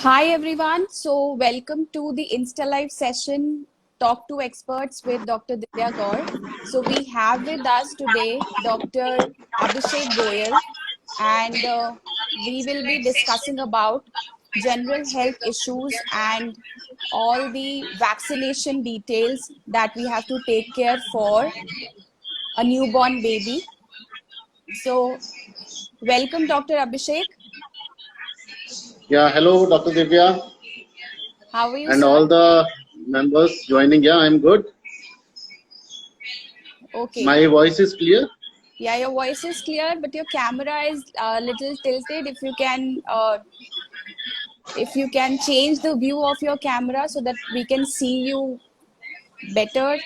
Hi everyone. So welcome to the Insta Live session Talk to Experts with Dr. Divya Gaur. So we have with us today Dr. Abhishek Goyal and we will be discussing about general health issues and all the vaccination details that we have to take care for a newborn baby. So welcome Dr. Abhishek. Yeah, hello, Dr. Divya, How are you, and sir? all the members joining. Yeah, I'm good. Okay. My voice is clear. Yeah, your voice is clear, but your camera is a little tilted. If you can change the view of your camera so that we can see you better.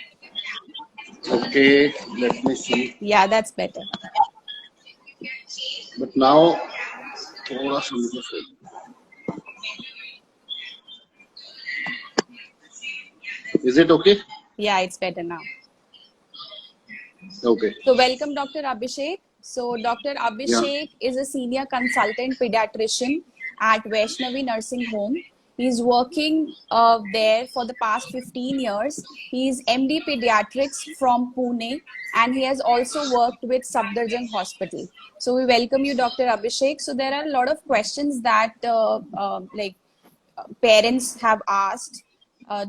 Okay, let me see. Yeah, that's better. But now, थोड़ा सा मुझे is it okay? Yeah, it's better now. Okay. So welcome, Dr. Abhishek. So Dr. Yeah. Abhishek is a senior consultant pediatrician at Vaishnavi Nursing Home. He's working there for the past 15 years. He's MD Pediatrics from Pune and he has also worked with Safdarjung Hospital. So we welcome you, Dr. Abhishek. So there are a lot of questions that parents have asked. Uh,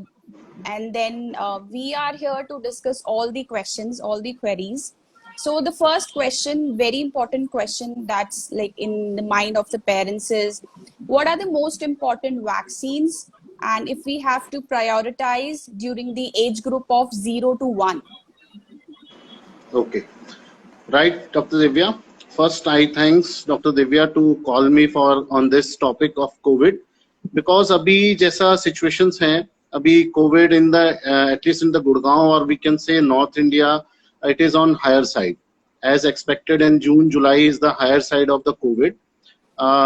and then we are here to discuss all the questions, all the queries. So the first question, very important question that's like in the mind of the parents is, what are the most important vaccines? And if we have to prioritize during the age group of 0 to 1. Okay. Right, Dr. Divya. First, I thanks Dr. Divya to call me for on this topic of COVID because अभी जैसा situations हैं अभी COVID in the at least in the Gurgaon or we can say North India it is on higher side as expected in June July is the higher side of the COVID.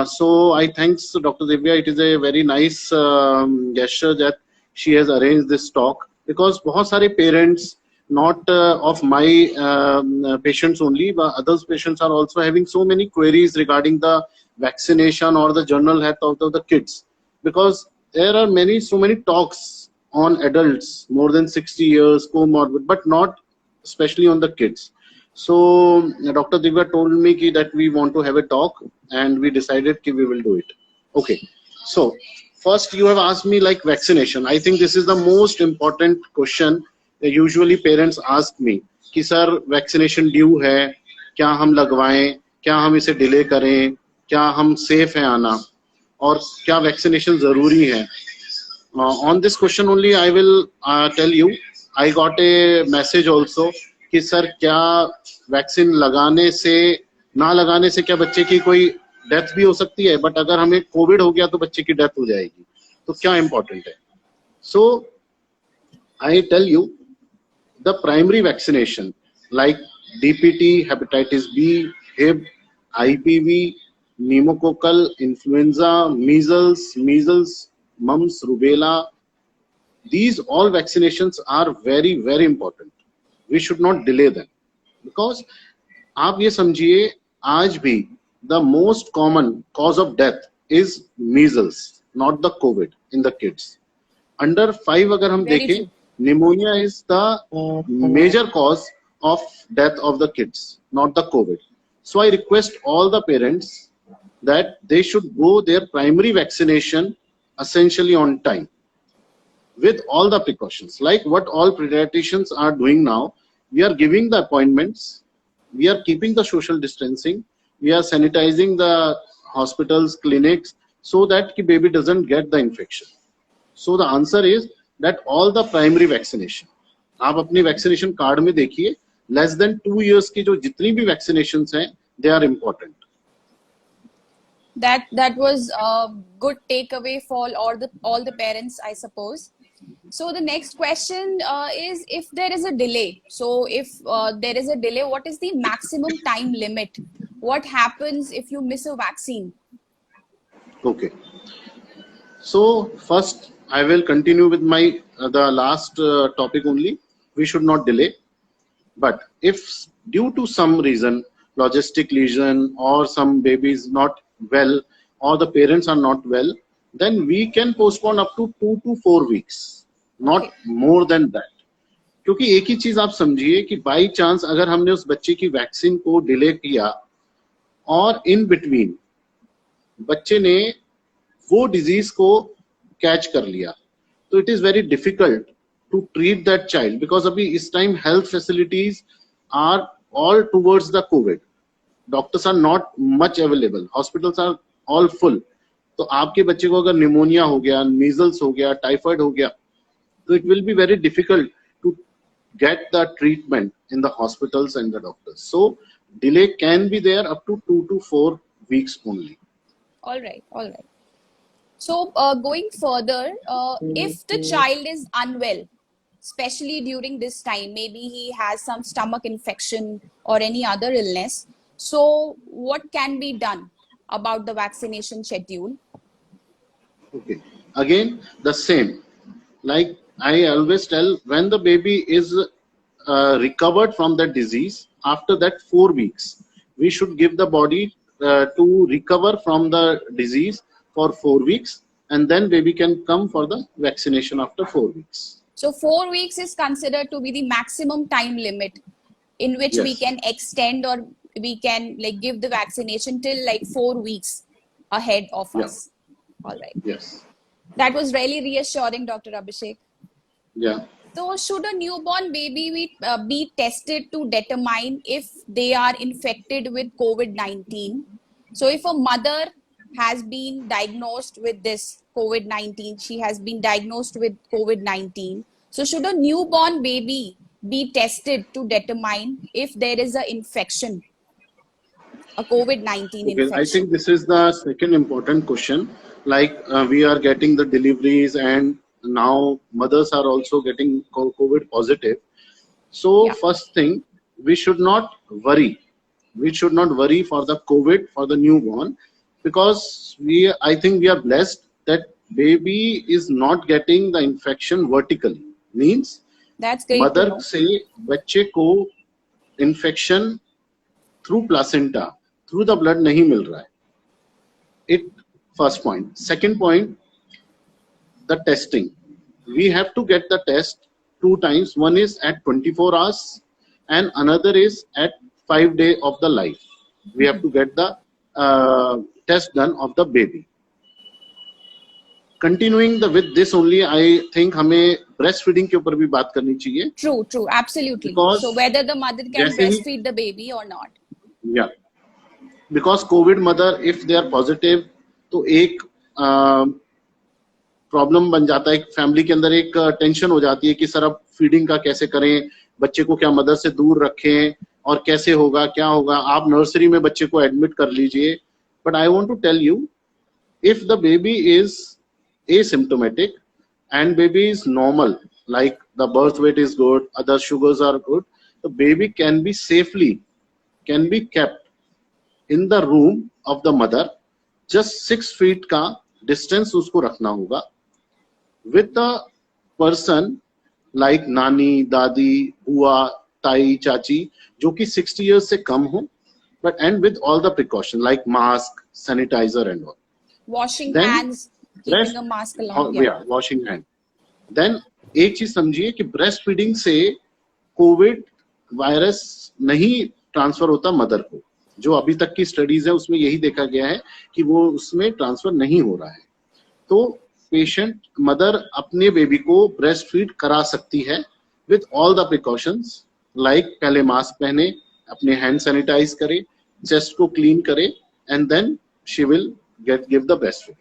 So I thanks Dr. Divya. It is a very nice gesture that she has arranged this talk because बहुत सारे parents not of my patients only, but others patients are also having so many queries regarding the vaccination or the general health of the kids because there are so many talks on adults more than 60 years comorbid, but not especially on the kids. So Dr. Divya told me that we want to have a talk and we decided that we will do it. Okay. So first you have asked me like vaccination. I think this is the most important question. Usually parents ask me कि sir vaccination due है, क्या हम लगवाएं, क्या हम इसे delay करें, क्या हम safe हैं आना, और क्या vaccination ज़रूरी है. On this question only I will tell you. I got a message also कि सर क्या वैक्सीन लगाने से ना लगाने से क्या बच्चे की कोई डेथ भी हो सकती है, बट अगर हमें कोविड हो गया तो बच्चे की डेथ हो जाएगी, तो क्या इम्पोर्टेंट है. So I tell you the primary vaccination like DPT, hepatitis B, Hib, IPV, pneumococcal, influenza, measles, mumps, rubella, these all vaccinations are very very important. We should not delay them because आप ये समझिए आज भी the most common cause of death is measles, not the COVID in the kids. Under 5 अगर हम Very देखें, true. pneumonia is the major cause of death of the kids, not the COVID. So I request all the parents that they should go their primary vaccination essentially on time with all the precautions like what all pediatricians are doing now. We are giving the appointments, we are keeping the social distancing, we are sanitizing the hospitals, clinics, so that the baby doesn't get the infection. So the answer is that all the primary vaccination, आप अपनी vaccination card में देखिए, less than 2 years की जो जितनी भी vaccinations हैं, they are important. That was a good takeaway for all the parents, I suppose. So the next question is, if there is a delay. So if there is a delay, what is the maximum time limit? What happens if you miss a vaccine? Okay. So first, I will continue with my the last topic only. We should not delay. But if due to some reason, logistic reason, or some baby is not well, or the parents are not well, then we can postpone up to 2 to 4 weeks, not more than that. क्योंकि एक ही चीज आप समझिए कि by chance अगर हमने उस बच्चे की वैक्सीन को डिले किया और इन बिटवीन बच्चे ने वो डिजीज को कैच कर लिया, तो it is very difficult to treat that child, because अभी इस time health facilities are all towards the Covid. Doctors are not much available, hospitals are all full. तो आपके बच्चे को अगर निमोनिया हो गया, मीजल्स हो गया, टाइफाइड हो गया, तो it will be very difficult to get the treatment in the hospitals and the doctors. So delay can be there up to 2 to 4 weeks only. All right. So going further, if the child is unwell, especially during this time, maybe he has some stomach infection or any other illness, so what can be done about the vaccination schedule? Okay, again the same, like I always tell, when the baby is recovered from that disease, after that 4 weeks we should give the body to recover from the disease for 4 weeks, and then baby can come for the vaccination after 4 weeks. So 4 weeks is considered to be the maximum time limit in which we can extend, or we can like give the vaccination till like 4 weeks ahead of us. All right. Yes. That was really reassuring, Dr. Abhishek. Yeah. So should a newborn baby be tested to determine if they are infected with COVID-19? So if a mother has been diagnosed with this COVID-19, she has been diagnosed with COVID-19. So should a newborn baby be tested to determine if there is an infection, a COVID-19 infection? I think this is the second important question. Like we are getting the deliveries, and now mothers are also getting COVID positive. So first thing, we should not worry. We should not worry for the COVID for the newborn, because I think we are blessed that baby is not getting the infection vertically. Means that's great. Mother से बच्चे को infection through placenta, through the blood नहीं मिल रहा है. It first point. Second point, the testing. We have to get the test 2 times. One is at 24 hours and another is at 5 days of the life. We have to get the test done of the baby. Continuing with this only, I think हमें breastfeeding के ऊपर भी बात करनी चाहिए. True, absolutely. Because so whether the mother can breastfeed the baby or not. Yeah, because COVID mother, if they are positive, तो एक problem बन जाता है, फैमिली के अंदर एक टेंशन हो जाती है कि सर अब फीडिंग का कैसे करें, बच्चे को क्या मदर से दूर रखें और कैसे होगा, क्या होगा. आप नर्सरी में बच्चे को एडमिट कर लीजिए, but I want to tell you, if the baby is asymptomatic and baby is normal, like the birth weight is good, other sugars are good, the baby can be kept in the room of the mother. Just 6 feet का distance उसको रखना होगा with the person like नानी, दादी, बुआ, ताई, चाची, जो कि 60 years से कम हो, but and with all the precaution like mask, sanitizer and all. Washing hands, keeping a mask along. Washing hand. Then एक चीज समझिए कि ब्रेस्ट फीडिंग से कोविड वायरस नहीं ट्रांसफर होता मदर को. जो अभी तक की स्टडीज है उसमें यही देखा गया है कि वो उसमें ट्रांसफर नहीं हो रहा है. तो पेशेंट मदर अपने बेबी को ब्रेस्ट फीड करा सकती है with all the precautions, like पहले मास्क पहने, अपने हैंड सैनिटाइज करे, चेस्ट को क्लीन करे, and then she will give the breast feed.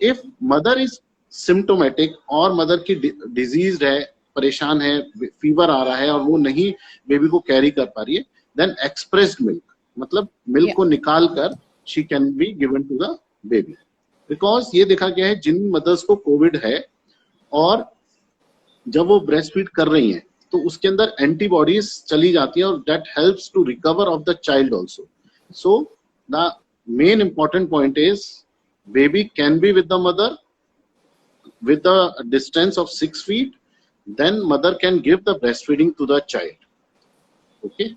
If mother is symptomatic और मदर की डिजीज है, परेशान है, फीवर आ रहा है और वो नहीं बेबी को कैरी कर पा रही है, देन एक्सप्रेस्ड मिल्क, मतलब मिल्क को निकाल कर she can be given to the baby. Because ये देखा गया है जिन मदर्स को कोविड है और जब वो ब्रेस्ट फीड कर रही हैं तो उसके अंदर एंटीबॉडीज चली जाती हैं और that helps to recover of the child also. So the main important point is baby can be with the mother with a distance of 6 feet, then mother can give the breastfeeding to the child. Okay.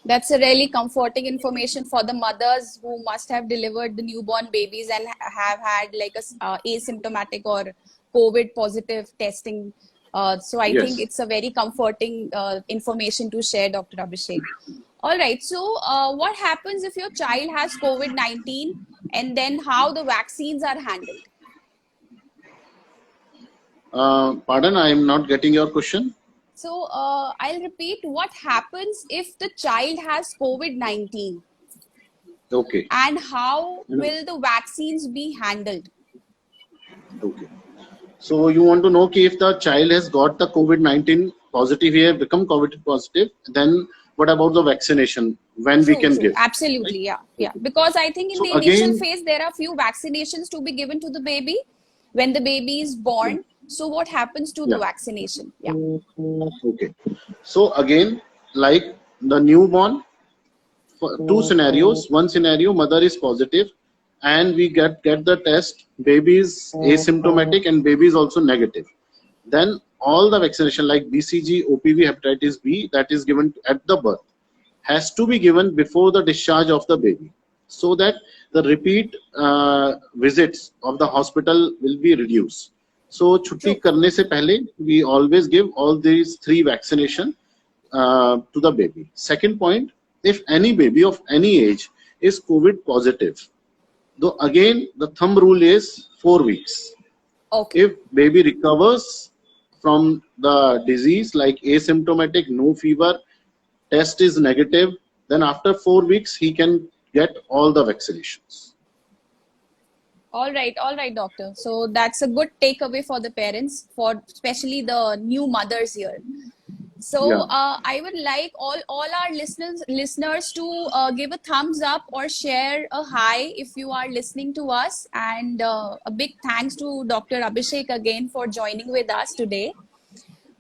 That's a really comforting information for the mothers who must have delivered the newborn babies and have had like a asymptomatic or COVID positive testing. So I think Yes. it's a very comforting information to share, Dr. Abhishek. All right. So what happens if your child has COVID-19 and then how the vaccines are handled? Pardon, I am not getting your question. So I'll repeat, what happens if the child has COVID-19 Okay. and how will the vaccines be handled? Okay. So you want to know ki if the child has got the COVID-19 positive here, become COVID positive, then what about the vaccination? When we True, can true. give? Right? Absolutely. Yeah. Yeah. Okay. Because I think in So the initial again, phase, there are few vaccinations to be given to the baby when the baby is yeah, born. So what happens to the yeah. vaccination? Yeah. Okay. So again, like the newborn, for two scenarios. One scenario, mother is positive, and we get the test. Baby is asymptomatic, and baby is also negative. Then all the vaccination like BCG, OPV, hepatitis B that is given at the birth has to be given before the discharge of the baby, so that the repeat visits of the hospital will be reduced. So छुट्टी True. करने से पहले we always give all these three vaccination to the baby. Second point, if any baby of any age is COVID positive, though again the thumb rule is 4 weeks. Okay. If baby recovers from the disease like asymptomatic, no fever, test is negative, then after 4 weeks he can get all the vaccinations. All right, doctor. So that's a good takeaway for the parents, for especially the new mothers here. So Yeah. I would like all our listeners to give a thumbs up or share a hi if you are listening to us, and a big thanks to Dr. Abhishek again for joining with us today.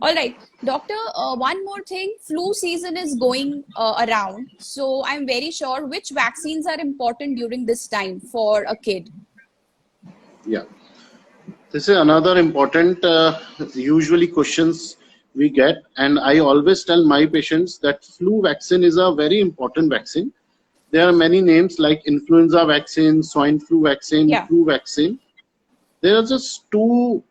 All right, doctor. One more thing: flu season is going around, so I'm very sure which vaccines are important during this time for a kid. Yeah. This is another important, usually questions we get, and I always tell my patients that flu vaccine is a very important vaccine. There are many names like influenza vaccine, swine flu vaccine, Yeah. flu vaccine. There are just two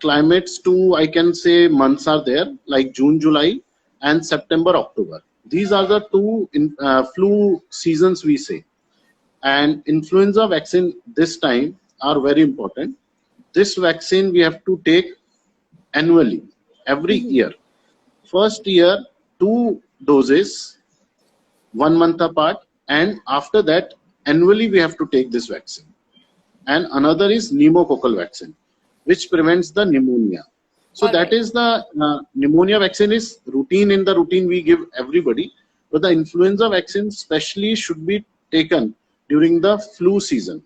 climates, two I can say months are there, like June, July, and September, October. These are the two flu seasons we say. And influenza vaccine this time are very important. This vaccine we have to take annually, every year. First year, 2 doses, 1 month apart, and after that, annually we have to take this vaccine. And another is pneumococcal vaccine, which prevents the pneumonia. So All that right. is the pneumonia vaccine is routine in the routine we give everybody, but the influenza vaccine specially should be taken during the flu season.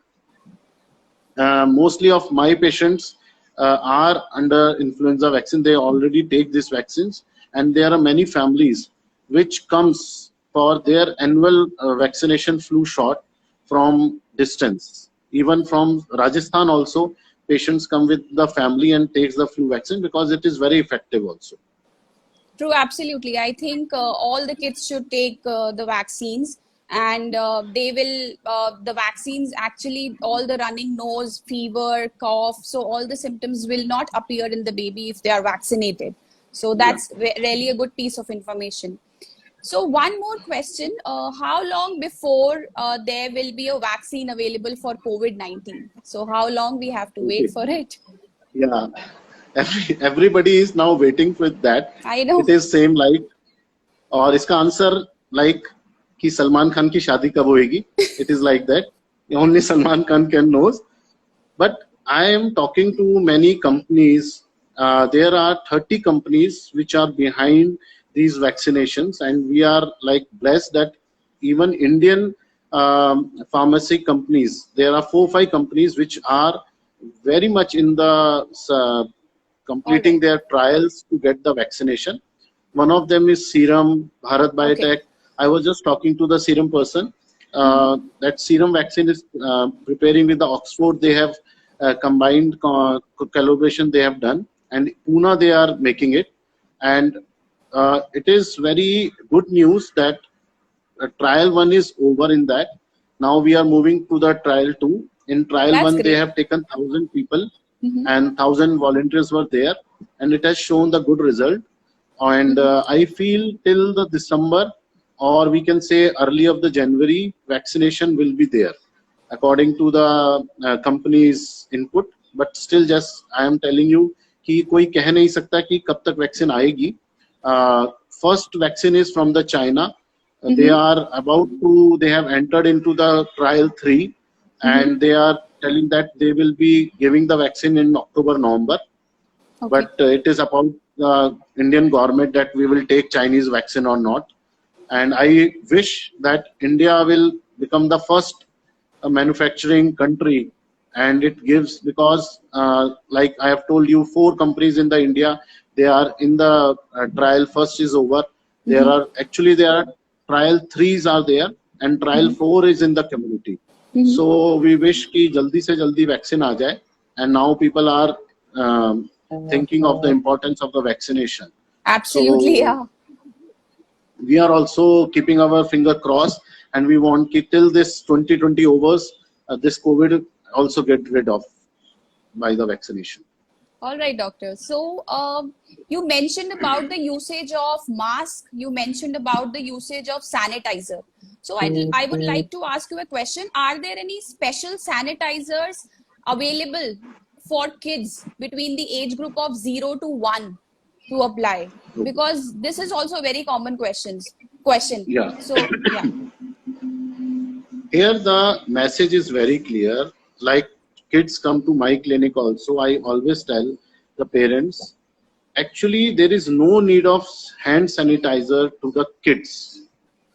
Mostly of my patients are under influenza vaccine. They already take these vaccines, and there are many families which comes for their annual vaccination flu shot from distance. Even from Rajasthan also, patients come with the family and takes the flu vaccine because it is very effective also. True, absolutely. I think all the kids should take the vaccines, and the vaccines actually, all the running nose, fever, cough, so all the symptoms will not appear in the baby if they are vaccinated. So Yeah. that's really a good piece of information. So one more question: how long before there will be a vaccine available for COVID-19? So how long we have to wait Okay. for it? Yeah. Everybody is now waiting for that. I know. It is same like और इसका answer like कि सलमान खान की शादी कब होएगी it is like that only Salman Khan can knows but I am talking to many companies. There are 30 companies which are behind these vaccinations, and we are like blessed that even Indian pharmacy companies, there are 4 5 companies which are very much in the All completing right. their trials to get the vaccination. One of them is Serum, Bharat Okay. Biotech. I was just talking to the Serum person. That Serum vaccine is preparing with the Oxford. They have combined collaboration they have done, and Pune they are making it. And it is very good news that trial 1 is over in that. Now we are moving to the trial 2. In trial That's 1, great. they have taken 1,000 people Mhm. and 1,000 volunteers were there, and it has shown the good result. And I feel till the December, or we can say early of the January, vaccination will be there according to the company's input. But still, just I am telling you कि कोई कह नहीं सकता कि कब तक vaccine आएगी. First vaccine is from the China. They are about to, they have entered into the trial 3, and they are telling that they will be giving the vaccine in October, November. Okay. But it is about the Indian government that we will take Chinese vaccine or not. And I wish that India will become the first manufacturing country, and it gives, because like I have told you, 4 companies in the India, they are in the trial. First is over. There are trial 3s are there, and trial 4 is in the community. So we wish कि जल्दी से जल्दी vaccine आ जाए, and now people are thinking of the importance of the vaccination. Absolutely, So yeah. we are also keeping our finger crossed, and we want to, till this 2020 overs, this COVID also get rid of by the vaccination. All right, doctor. So, you mentioned about the usage of mask. You mentioned about the usage of sanitizer. So, I would like to ask you a question. Are there any special sanitizers available for kids between the age group of 0 to 1 to apply? Because this is also a very common question. Yeah. So, yeah. Here the message is very clear. Like kids come to my clinic also, I always tell the parents, actually there is no need of hand sanitizer to the kids.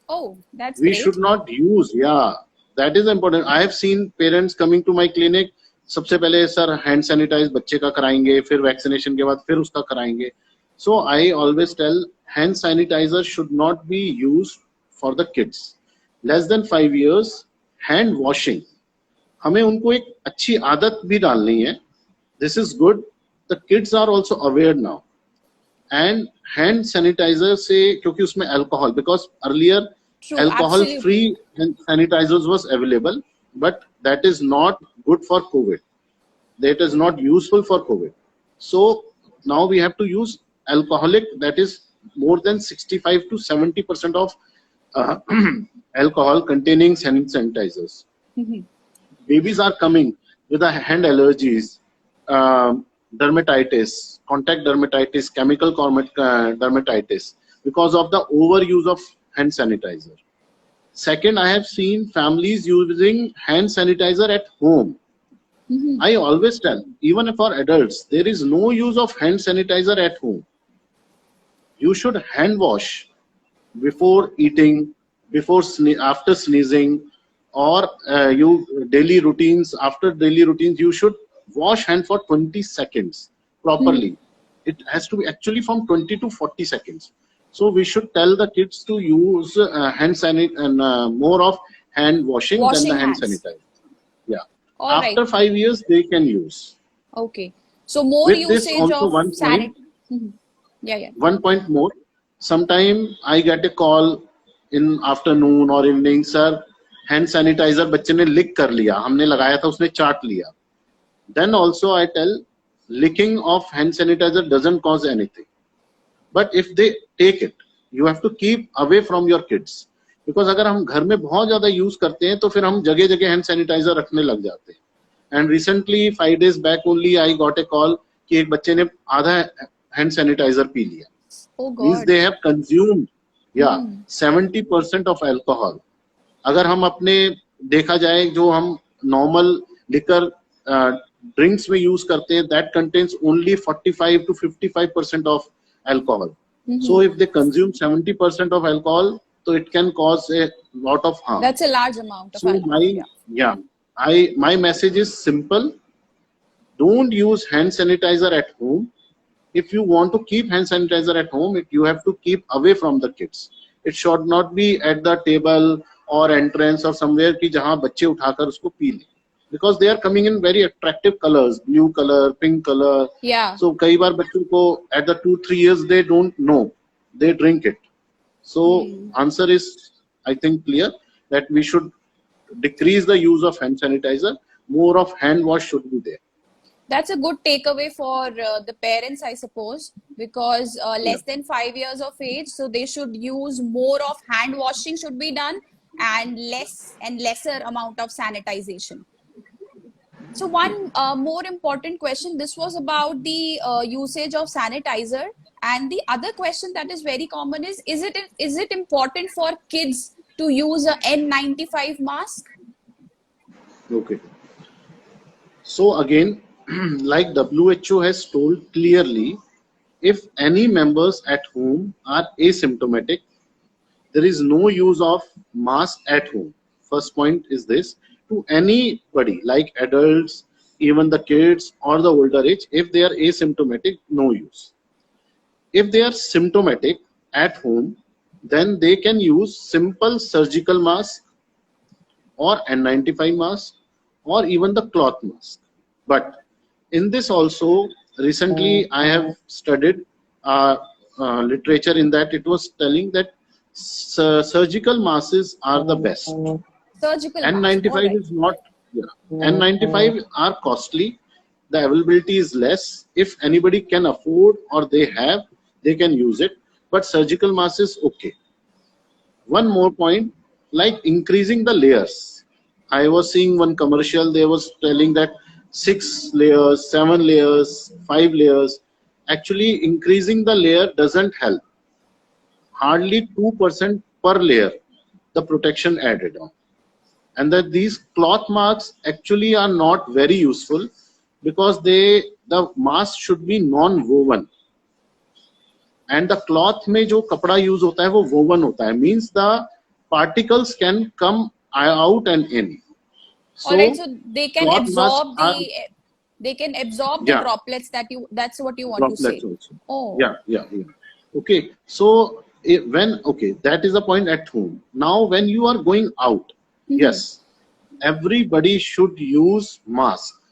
Oh, that's We great. should not use, yeah, that is important. I have seen parents coming to my clinic, सबसे पहले sir hand sanitise बच्चे का कराएंगे, फिर vaccination के बाद फिर उसका कराएंगे. So I always tell, hand sanitizer should not be used for the kids. Less than 5 years, hand washing. हमें उनको एक अच्छी आदत भी डालनी है. This is good. The kids are also aware now. And hand sanitizer से, क्योंकि उसमें alcohol, because earlier True, alcohol absolutely. free sanitizers was available, but that is not good for COVID. That is not useful for COVID. So now we have to use alcoholic, that is more than 65 to 70% of alcohol containing hand sanitizers. Babies are coming with a hand allergies, dermatitis, contact dermatitis, chemical dermatitis, because of the overuse of hand sanitizer. Second, I have seen families using hand sanitizer at home. I always tell, even for adults, there is no use of hand sanitizer at home. You should hand wash before eating, after sneezing, or you daily routines. After daily routines, you should wash hand for 20 seconds properly. It has to be actually from 20 to 40 seconds. So we should tell the kids to use hand sanitizer and more of hand washing than the hand hands. sanitizer. Yeah. All After right. 5 years, they can use. Okay. So more With this usage also of one point, Yeah. one point more. Sometime I get a call in afternoon or evening, sir, hand sanitizer बच्चे ने लिक कर लिया, हमने लगाया था उसने चाट लिया. Then also I tell, licking of hand sanitizer doesn't cause anything. But if they take it, you have to keep away from your kids. Because अगर हम घर में बहुत ज़्यादा यूज करते हैं तो फिर हम जगह जगह हैंड सैनिटाइजर रखने लग जाते हैं. And recently 5 days back only I got a call कि एक बच्चे ने आधा हैंड सैनिटाइजर पी लिया. Oh Means God. they have consumed 70% of alcohol. अगर हम अपने देखा जाए जो हम normal liquor drinks में use करते हैं, that contains only 45 to 55% of alcohol. So if they consume 70% of alcohol, so it can cause a lot of harm. That's a large amount of So alcohol. my message is simple. Don't use hand sanitizer at home. If you want to keep hand sanitizer at home, you have to keep away from the kids. It should not be at the table or entrance or somewhere कि जहाँ बच्चे उठाकर उसको P लें. Because they are coming in very attractive colors, blue color, pink color. Yeah. So कई बार बच्चों को at the 2-3 years they don't know, they drink it. So answer is I think clear that we should decrease the use of hand sanitizer. More of hand wash should be there. That's a good takeaway for the parents, I suppose, because Yeah. less than 5 years of age, so they should use more of hand washing should be done and lesser amount of sanitization. So one more important question. This was about the usage of sanitizer, and the other question that is very common is it important for kids to use a N95 mask? Okay. So again, like WHO has told clearly, if any members at home are asymptomatic, there is no use of mask at home. First point is this: to anybody like adults, even the kids or the older age, if they are asymptomatic, no use. If they are symptomatic at home, then they can use simple surgical mask or N95 mask or even the cloth mask. But in this also, recently I have studied literature in that it was telling that surgical masks are the best. Surgical mask. All N95 right. is not, yeah. N95 are costly. The availability is less. If anybody can afford or they have, they can use it. But surgical mask is okay. One more point, like increasing the layers. I was seeing one commercial, they was telling that 6 layers, 7 layers, 5 layers. Actually, increasing the layer doesn't help. Hardly 2% per layer, the protection added on. And that these cloth masks actually are not very useful because the mask should be non-woven. And the cloth में जो कपड़ा use होता है वो woven होता है, means the particles can come out and in. So, all right, so they can cloth absorb masks the yeah, droplets that's what you want to say. droplets also. Oh, Yeah. Okay, so okay, that is the point at home. Now, when you are going out, yes, everybody should use mask.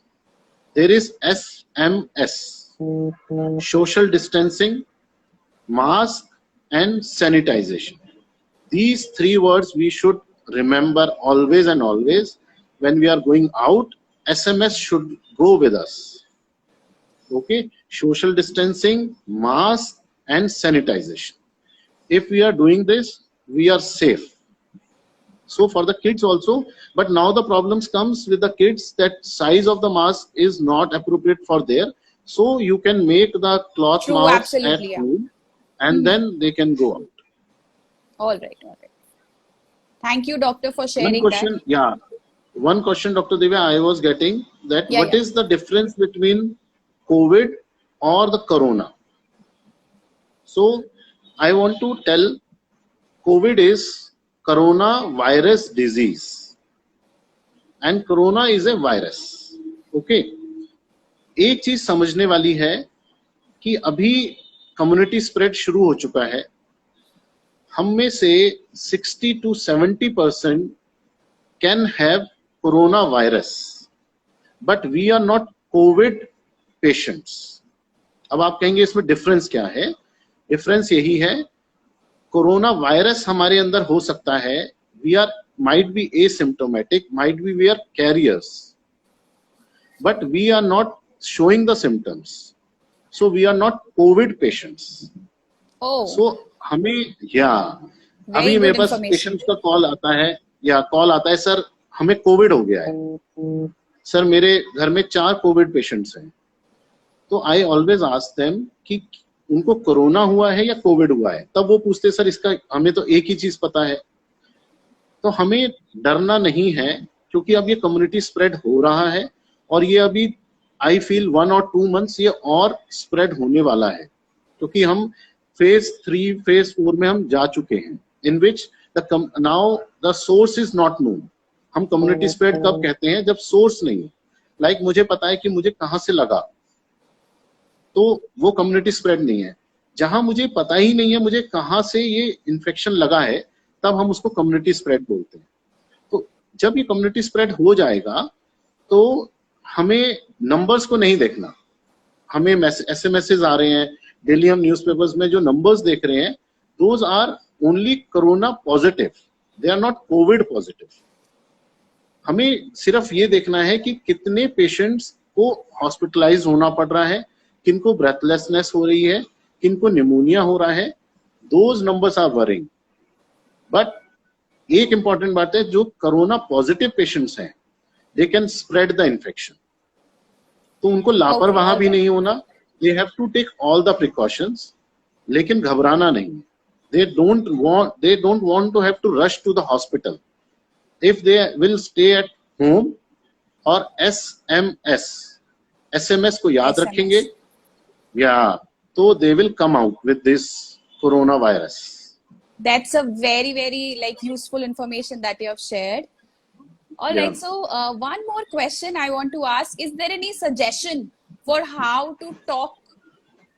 There is SMS, social distancing, mask, and sanitization. These 3 words we should remember always and always. When we are going out, SMS should go with us. Okay, social distancing, mask, and sanitization. If we are doing this, we are safe. So for the kids also, but now the problems comes with the kids that size of the mask is not appropriate for there. So you can make the cloth true, masks at absolutely, yeah. home, and then they can go out. All right. Thank you, doctor, for One sharing question, that. yeah. One question, Dr. Divya, I was getting that Yeah, what is the difference between COVID or the corona? So I want to tell COVID is coronavirus disease and corona is a virus. Okay. एक चीज समझने वाली है कि अभी community spread शुरू हो चुका है. हम में से 60 to 70% can have coronavirus, but we are not COVID patients. अब आप कहेंगे इसमें डिफरेंस क्या है? डिफरेंस यही है, कोरोना वायरस हमारे अंदर हो सकता है, we are might be asymptomatic, might be we are carriers, but we are not showing the symptoms, so we are not COVID patients. Oh, So हमें very अभी good मेरे पास information. पेशेंट्स का call आता है सर हमें Covid हो गया है, सर मेरे घर में 4 कोविड पेशेंट्स हैं. तो आई ऑलवेज आस्क देम कि उनको कोरोना हुआ है या कोविड हुआ है. तब वो पूछते सर इसका हमें तो एक ही चीज पता है. तो हमें डरना नहीं है क्योंकि अब ये कम्युनिटी स्प्रेड हो रहा है और ये अभी आई फील 1 or 2 months ये और स्प्रेड होने वाला है क्योंकि हम फेज 3 फेज 4 में हम जा चुके हैं, in which now the source is not known. हम कम्युनिटी स्प्रेड कब कहते हैं? जब सोर्स नहीं है. लाइक मुझे पता है कि मुझे कहां से लगा, तो वो कम्युनिटी स्प्रेड नहीं है. जहां मुझे पता ही नहीं है मुझे कहां से ये इन्फेक्शन लगा है, तब हम उसको कम्युनिटी स्प्रेड बोलते हैं. तो जब ये कम्युनिटी स्प्रेड हो जाएगा तो हमें नंबर्स को नहीं देखना. हमें एसएमएसेस आ रहे हैं डेली, हम न्यूज़पेपर्स में जो नंबर्स देख रहे हैं, those are only corona positive. they are not COVID positive. हमें सिर्फ ये देखना है कि कितने पेशेंट्स को हॉस्पिटलाइज होना पड़ रहा है, किनको ब्रेथलेसनेस हो रही है, किनको निमोनिया हो रहा है. Those numbers are worrying. But एक इंपॉर्टेंट बात है, जो कोरोना पॉजिटिव पेशेंट्स हैं, they can spread the infection. तो उनको लापरवाह भी नहीं होना. They have to take all the precautions, लेकिन घबराना नहीं. they don't want to have to rush to the hospital. If they will stay at home or SMS को याद रखेंगे, तो they will come out with this coronavirus. That's a very, very like useful information that you have shared. All right. So one more question I want to ask: is there any suggestion for how to talk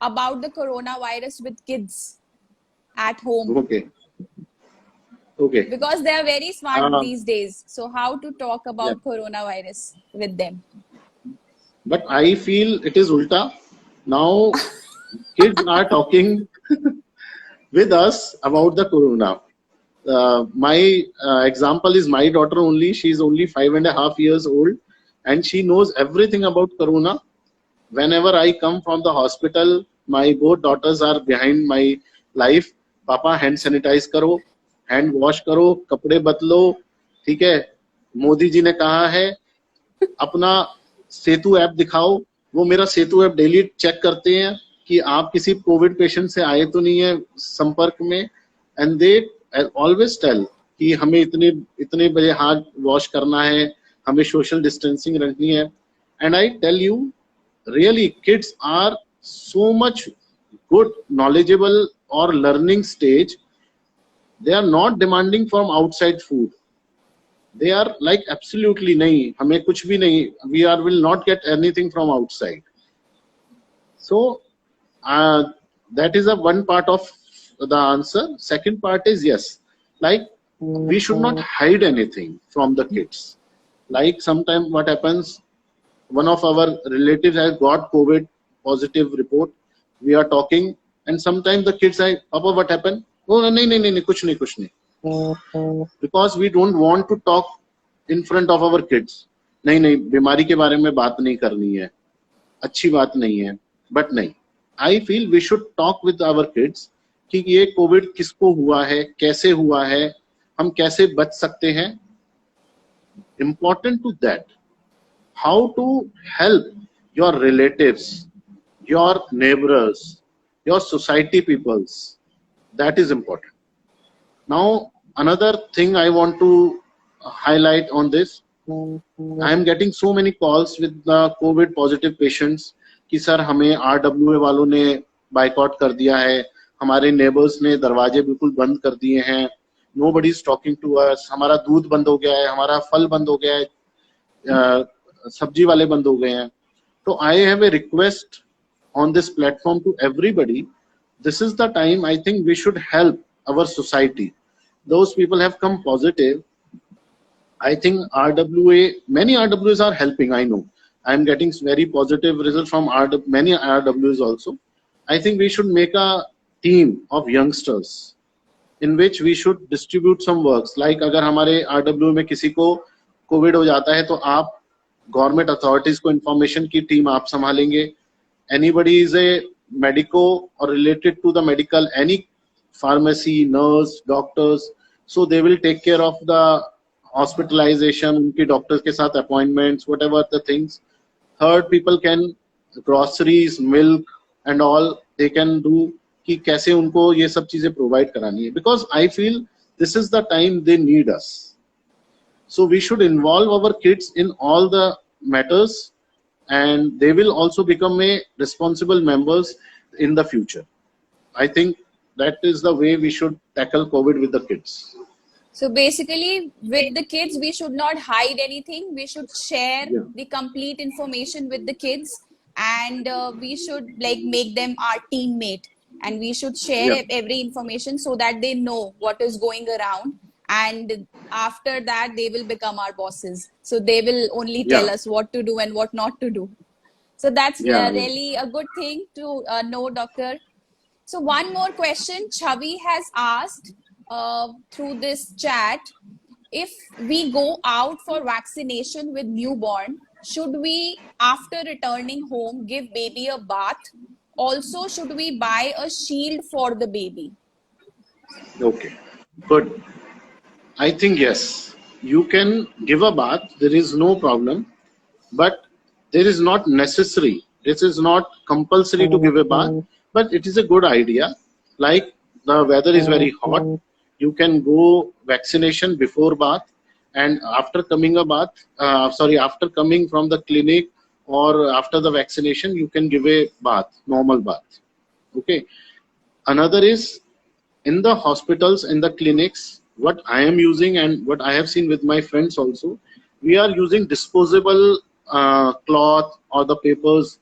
about the coronavirus with kids at home? Okay. Because they are very smart these days. So how to talk about coronavirus with them? But I feel it is ulta. Now kids are talking with us about the corona. My example is my daughter only. She's only 5.5 years old and she knows everything about corona. Whenever I come from the hospital, my both daughters are behind my life. पापा hand sanitise करो, hand wash करो, कपड़े बदलो. ठीक है, मोदी जी ने कहा है अपना सेतु ऐप दिखाओ. वो मेरा सेतु ऐप डेली चेक करते हैं कि आप किसी कोविड पेशेंट से आए तो नहीं है संपर्क में. एंड दे ऑलवेज टेल कि हमें इतने बजे हाथ वॉश करना है, हमें सोशल डिस्टेंसिंग रखनी है. And I tell you, really kids are so much good, knowledgeable or learning stage. They are not demanding from outside food. They are like absolutely nahi, hame kuch bhi nahi, we will not get anything from outside. So that is a one part of the answer. Second part is yes, like we should not hide anything from the kids. Like sometimes what happens, one of our relatives has got COVID positive report. We are talking and sometimes the kids say, Papa, what happened? Oh, nahi, kuch nahi. Because we don't want to talk in front of our kids. नहीं, बीमारी के बारे में बात नहीं करनी है, अच्छी बात नहीं है. But नहीं, I feel we should talk with our kids कि ये कोविड किसको हुआ है, कैसे हुआ है, हम कैसे बच सकते हैं. Important to that, how to help your relatives, your neighbors, your society peoples. That is important. Now, another thing I want to highlight on this, I am getting so many calls with the COVID positive patients कि sir हमें RWA वालों ने boycott कर दिया है, हमारे neighbours ने दरवाजे बिल्कुल बंद कर दिए हैं, nobody is talking to us, हमारा दूध बंद हो गया है, हमारा फल बंद हो गया है, सब्जी वाले बंद हो गए हैं. तो I have a request on this platform to everybody. This is the time I think we should help our society. Those people have come positive. I think RWA, many RWAs are helping. I know I am getting very positive results from many RWAs also. I think we should make a team of youngsters in which we should distribute some works. Like अगर हमारे RWA में किसी को Covid हो जाता है तो आप गवर्नमेंट अथॉरिटीज को इंफॉर्मेशन की टीम आप संभालेंगे. Anybody is a medico or related to the medical, any pharmacy, nurse, doctors, so they will take care of the hospitalization, उनके doctors के साथ appointments, whatever the things. Third, people can groceries, milk and all they can do कि कैसे उनको ये सब चीजें provide करानी है. Because I feel this is the time they need us. So we should involve our kids in all the matters and they will also become a responsible members in the future. I think that is the way we should tackle COVID with the kids. So basically, with the kids, we should not hide anything. We should share the complete information with the kids, and we should like make them our teammate, and we should share every information so that they know what is going around. And after that, they will become our bosses. So they will only tell us what to do and what not to do. So that's really a good thing to know, Doctor. So one more question Chavi has asked. through this chat, if we go out for vaccination with newborn, should we, after returning home, give baby a bath? Also, should we buy a shield for the baby? Okay, good. I think yes, you can give a bath. There is no problem, but there is not necessary. This is not compulsory to give a bath, but it is a good idea. Like the weather is very hot, you can go vaccination before bath, and after coming a bath. After coming from the clinic or after the vaccination, you can give a bath, normal bath. Okay. Another is in the hospitals, in the clinics, what I am using and what I have seen with my friends also, we are using disposable cloth or the papers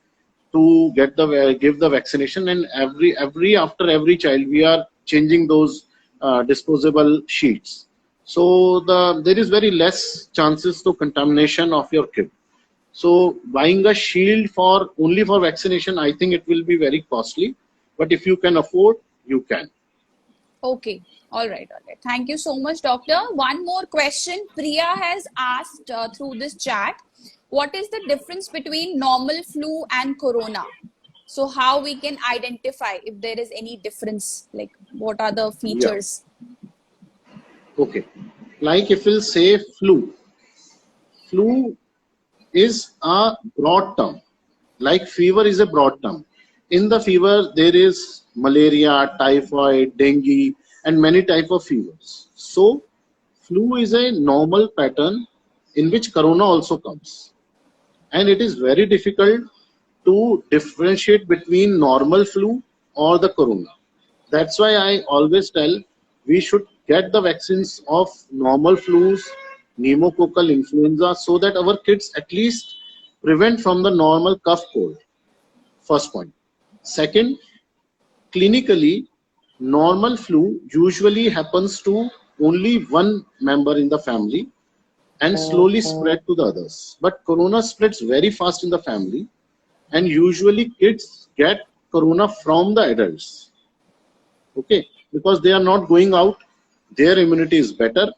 to get the give the vaccination, and every after every child we are changing those disposable sheets. So there is very less chances to contamination of your kid. So buying a shield for only for vaccination, I think it will be very costly. But if you can afford, you can. Okay. All right. All right. Thank you so much, doctor. One more question. Priya has asked through this chat, what is the difference between normal flu and corona? So how we can identify if there is any difference, like what are the Yeah. features? Okay. Like if we'll say flu, flu is a broad term. Like fever is a broad term. In the fever, there is malaria, typhoid, dengue, and many type of fevers. So flu is a normal pattern in which corona also comes. And it is very difficult to differentiate between normal flu or the corona. That's why I always tell we should get the vaccines of normal flus, pneumococcal influenza, so that our kids at least prevent from the normal cough cold. First point. Second, clinically, normal flu usually happens to only one member in the family and slowly spread to the others. But corona spreads very fast in the family, and usually kids get corona from the adults. Okay, because they are not going out, their immunity is better,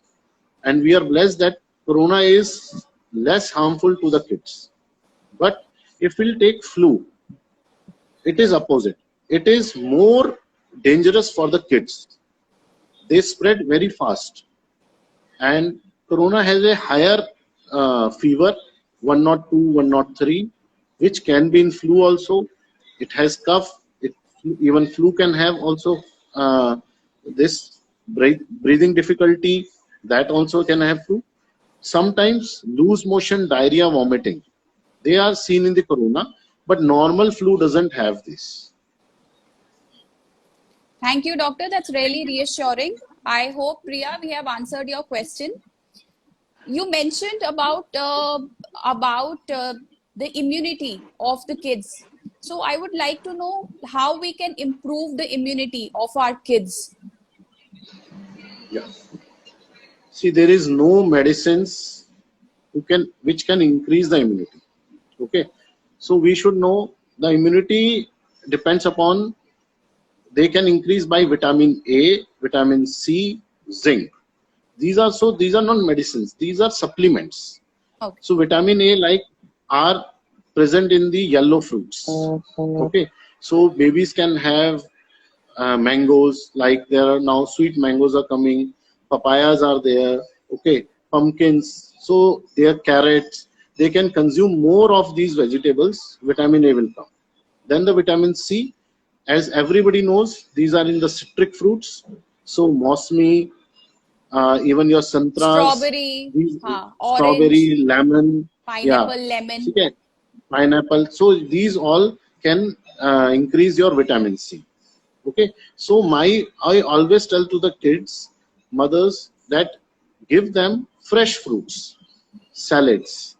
and we are blessed that corona is less harmful to the kids. But if we'll take flu, it is opposite. It is more dangerous for the kids. They spread very fast, and corona has a higher fever, 102, 103, which can be in flu also. It has cough. Even flu can have also this breathing difficulty. That also can have flu. Sometimes loose motion, diarrhea, vomiting. They are seen in the corona, but normal flu doesn't have this. Thank you, doctor. That's really reassuring. I hope, Priya, we have answered your question. You mentioned about the immunity of the kids. So I would like to know how we can improve the immunity of our kids. Yeah. See, there is no medicines which can increase the immunity. Okay, so we should know the immunity depends upon, they can increase by vitamin A, vitamin C, zinc. These are not medicines, these are supplements. Okay. So vitamin A like are present in the yellow fruits. Okay, so babies can have mangoes, like there are now sweet mangoes are coming, papayas are there, okay, pumpkins, so their carrots, they can consume more of these vegetables, vitamin A will come. Then the vitamin C, as everybody knows, these are in the citric fruits, so mosmi, even your santras, Strawberry, strawberry, orange, lemon, yeah, pineapple, lemon. okay, pineapple, so these all can increase your vitamin C. Okay, so I always tell to the kids, mothers, that give them fresh fruits, salads,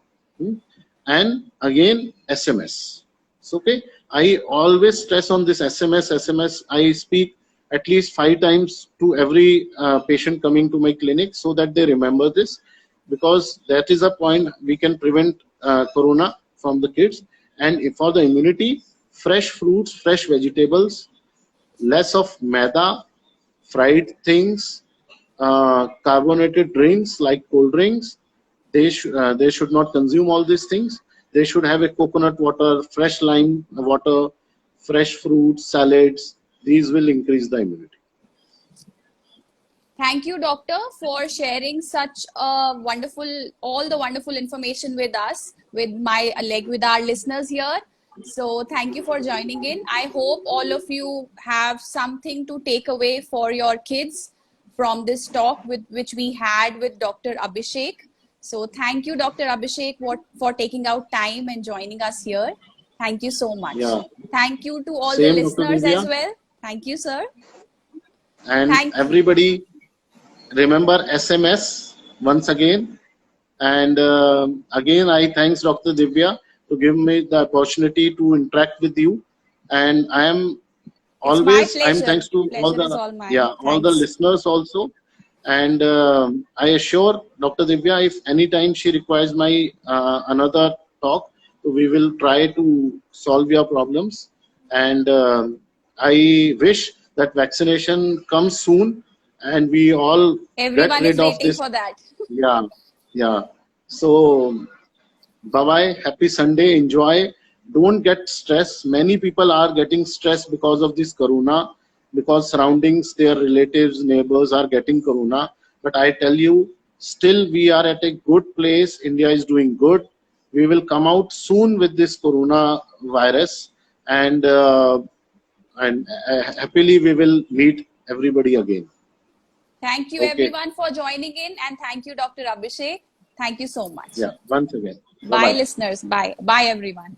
and again SMS. So, okay, I always stress on this SMS. I speak at least 5 times to every patient coming to my clinic so that they remember this, because that is a point we can prevent corona from the kids. And if for the immunity, fresh fruits, fresh vegetables, less of maida, fried things, carbonated drinks like cold drinks. They should not consume all these things. They should have a coconut water, fresh lime water, fresh fruits, salads. These will increase the immunity. Thank you, doctor, for sharing such all the wonderful information with us, with our listeners here. So thank you for joining in. I hope all of you have something to take away for your kids from this talk which we had with Dr. Abhishek. So thank you, Dr. Abhishek, for taking out time and joining us here. Thank you so much. Yeah. Thank you to all Same, the Dr. listeners Divya. as well. Thank you, sir. And Thank everybody, remember SMS once again. And again, I thanks Dr. Divya to give me the opportunity to interact with you. And I am It's my always, I'm pleasure. thanks to all Pleasure is the, all mine. yeah, all the Thanks. listeners also. And I assure Dr. Divya, if anytime she requires my another talk, we will try to solve your problems. And I wish that vaccination comes soon and we all get Everyone is rid of waiting this. for that. Yeah, yeah. So bye bye. Happy Sunday. Enjoy. Don't get stressed. Many people are getting stressed because of this corona, because surroundings, their relatives, neighbors are getting corona. But I tell you, still we are at a good place. India is doing good. We will come out soon with this corona virus, and happily we will meet everybody again. Thank you, Okay. everyone, for joining in. And thank you, Dr. Abhishek. Thank you so much. Yeah. Once again. Bye Bye, bye. listeners. Bye. Bye, everyone.